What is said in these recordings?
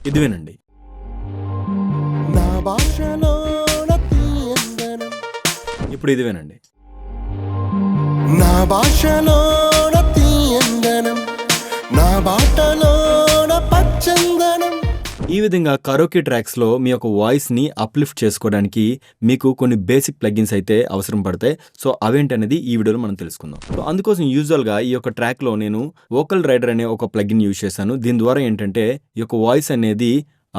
ఇది వినండి. నా భాషలోన తీయందనం, ఇప్పుడు ఇది వినండి. నా భాషలోన తీయందనం, నా బాటలోన పచ్చందనం. ఈ విధంగా కరోకే ట్రాక్స్లో మీ యొక్క వాయిస్ని అప్లిఫ్ట్ చేసుకోవడానికి మీకు కొన్ని బేసిక్ ప్లగిన్స్ అయితే అవసరం పడతాయి. సో అవేంటనేది ఈ వీడియోలో మనం తెలుసుకుందాం. సో అందుకోసం యూజువల్గా ఈ యొక్క ట్రాక్లో నేను వోకల్ రైడర్ అనే ఒక ప్లగిన్ యూజ్ చేశాను. దీని ద్వారా ఏంటంటే ఈ యొక్క వాయిస్ అనేది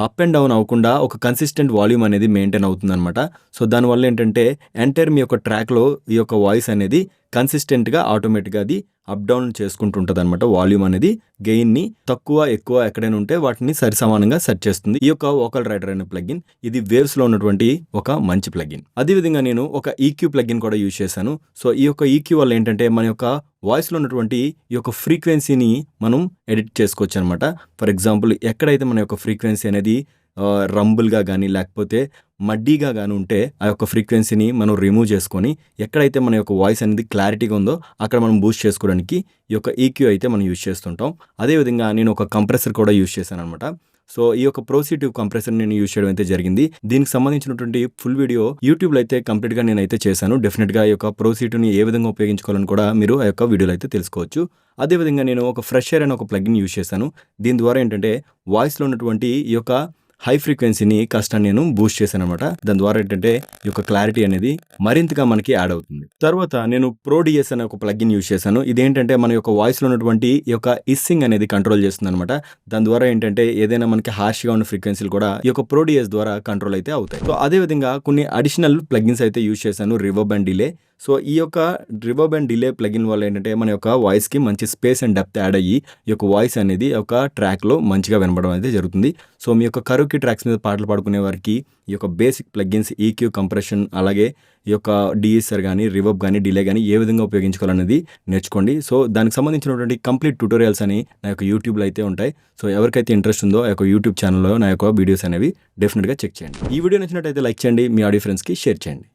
అప్ అండ్ డౌన్ అవ్వకుండా ఒక కన్సిస్టెంట్ వాల్యూమ్ అనేది మెయింటైన్ అవుతుంది అనమాట. సో దానివల్ల ఏంటంటే ఎంటైర్ మీ యొక్క ట్రాక్లో ఈ యొక్క వాయిస్ అనేది కన్సిస్టెంట్గా ఆటోమేటిక్గా అది అప్ డౌన్ చేసుకుంటుంటుంది అనమాట. వాల్యూమ్ అనేది గెయిన్ని తక్కువ ఎక్కువ ఎక్కడైనా ఉంటే వాటిని సరిసమానంగా సెట్ చేస్తుంది ఈ యొక్క వోకల్ రైడర్ అనే ప్లగిన్. ఇది వేవ్స్లో ఉన్నటువంటి ఒక మంచి ప్లగిన్. అదేవిధంగా నేను ఒక ఈక్యూ ప్లగిన్ కూడా యూజ్ చేశాను. సో ఈ యొక్క ఈక్యూ వల్ల ఏంటంటే మన యొక్క వాయిస్లో ఉన్నటువంటి ఈ యొక్క ఫ్రీక్వెన్సీని మనం ఎడిట్ చేసుకోవచ్చు అనమాట. ఫర్ ఎగ్జాంపుల్ ఎక్కడైతే మన యొక్క ఫ్రీక్వెన్సీ అనేది రంబుల్గా కానీ లేకపోతే మడ్డీగా కానీ ఉంటే ఆ యొక్క ఫ్రీక్వెన్సీని మనం రిమూవ్ చేసుకొని ఎక్కడైతే మన యొక్క వాయిస్ అనేది క్లారిటీగా ఉందో అక్కడ మనం బూస్ట్ చేసుకోవడానికి ఈ యొక్క ఈక్యూ అయితే మనం యూజ్ చేస్తుంటాం. అదేవిధంగా నేను ఒక కంప్రెసర్ కూడా యూజ్ చేశాను అనమాట. సో ఈ యొక్క ప్రోసిటివ్ కంప్రెసర్ నేను యూజ్ చేయడం అయితే జరిగింది. దీనికి సంబంధించినటువంటి ఫుల్ వీడియో యూట్యూబ్లో అయితే కంప్లీట్గా నేనైతే చేశాను. డెఫినెట్గా ఈ యొక్క ప్రోసిటివ్ని ఏ విధంగా ఉపయోగించుకోవాలని కూడా మీరు ఆ యొక్క వీడియోలో అయితే తెలుసుకోవచ్చు. అదేవిధంగా నేను ఒక ఫ్రెష్ ఎయిర్ అనే ఒక ప్లగిన్ యూజ్ చేశాను. దీని ద్వారా ఏంటంటే వాయిస్లో ఉన్నటువంటి ఈ యొక్క హై ఫ్రీక్వెన్సీని కాస్త నేను బూస్ట్ చేశాను అనమాట. దాని ద్వారా ఏంటంటే ఈ యొక్క క్లారిటీ అనేది మరింతగా మనకి యాడ్ అవుతుంది. తర్వాత నేను ProDS అనే ఒక ప్లగిన్ యూజ్ చేశాను. ఇదేంటంటే మన యొక్క వాయిస్లో ఉన్నటువంటి ఈ యొక్క ఇస్సింగ్ అనేది కంట్రోల్ చేస్తుంది అనమాట. దాని ద్వారా ఏంటంటే ఏదైనా మనకి హార్ష్గా ఉన్న ఫ్రీక్వెన్సీలు కూడా ఈ యొక్క ProDS ద్వారా కంట్రోల్ అయితే అవుతాయి. సో అదేవిధంగా కొన్ని అడిషనల్ ప్లగిన్స్ అయితే యూజ్ చేశాను. Reverb and delay. సో ఈ యొక్క రివర్బ్ అండ్ డిలే ప్లగిన్ వల్ల ఏంటంటే మన యొక్క వాయిస్కి మంచి స్పేస్ అండ్ డెప్త్ యాడ్ అయ్యి ఈ యొక్క వాయిస్ అనేది ఒక ట్రాక్లో మంచిగా వినపడడం అయితే జరుగుతుంది. సో మీ యొక్క కరోకే ట్రాక్స్ మీద పాటలు పాడుకునే వారికి ఈ యొక్క బేసిక్ ప్లగిన్స్ ఈక్యూ, కంప్రెషన్, అలాగే ఈ యొక్క డిఎస్ఆర్ కానీ రివర్బ్ కానీ డిలే కానీ ఏ విధంగా ఉపయోగించుకోవాలనేది నేర్చుకోండి. సో దానికి సంబంధించినటువంటి కంప్లీట్ ట్యూటోరియల్స్ అని నా యొక్క యూట్యూబ్లో అయితే ఉంటాయి. సో ఎవరికైతే ఇంట్రెస్ట్ ఉందో ఆ యొక్క యూట్యూబ్ ఛానల్లో నా యొక్క వీడియోస్ అనేవి డెఫినెట్గా చెక్ చేయండి. ఈ వీడియో నచ్చినట్టయితే లైక్ చేయండి, మీ ఆడియో ఫ్రెండ్స్కి షేర్ చేయండి.